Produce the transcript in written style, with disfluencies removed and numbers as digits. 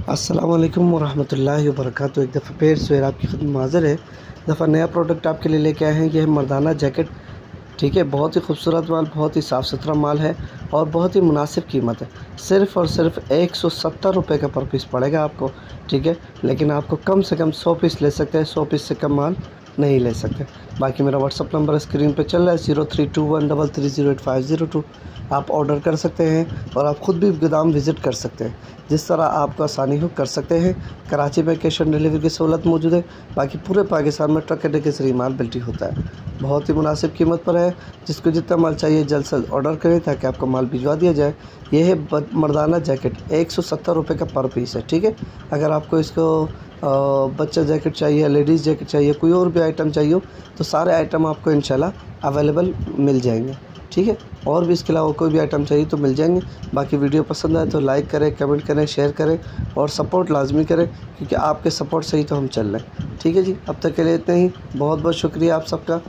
अस्सलाम वालेकुम वरहमतुल्लाहि वबरकातुहू। एक दफ़ा फिर सुहेर आपकी खिदमत में हाज़िर है। दफ़ा नया प्रोडक्ट आपके लिए लेके आए हैं। यह है मर्दाना जैकेट। ठीक है, बहुत ही खूबसूरत माल, बहुत ही साफ़ सुथरा माल है और बहुत ही मुनासिब कीमत है। सिर्फ़ और सिर्फ 170 रुपये का पर पीस पड़ेगा आपको। ठीक है, लेकिन आपको कम से कम 100 पीस ले सकते हैं, 100 पीस से कम माल नहीं ले सकते। बाकी मेरा व्हाट्सअप नंबर स्क्रीन पे चल रहा है 0321330850 आप ऑर्डर कर सकते हैं और आप ख़ुद भी गोदाम विज़िट कर सकते हैं। जिस तरह आपको आसानी हो कर सकते हैं। कराची में कैश ऑन डिलीवरी की सहूलत मौजूद है। बाकी पूरे पाकिस्तान में ट्रक अड्डे के ज़रिए माल बिल्टी होता है। बहुत ही मुनासिब कीमत पर है। जिसको जितना माल चाहिए जल्द से जल्द ऑर्डर करें ताकि आपको माल भिजवा दिया जाए। यह है मर्दाना जैकेट, 170 रुपये का पर पीस है। ठीक है, अगर आपको इसको बच्चा जैकेट चाहिए, लेडीज़ जैकेट चाहिए, कोई और भी आइटम चाहिए तो सारे आइटम आपको इंशाल्लाह अवेलेबल मिल जाएंगे। ठीक है, और भी इसके अलावा कोई भी आइटम चाहिए तो मिल जाएंगे। बाकी वीडियो पसंद आए तो लाइक करें, कमेंट करें, शेयर करें और सपोर्ट लाजमी करें, क्योंकि आपके सपोर्ट से ही तो हम चल रहे हैं। ठीक है जी, अब तक के लिए इतना ही। बहुत बहुत शुक्रिया आप सबका।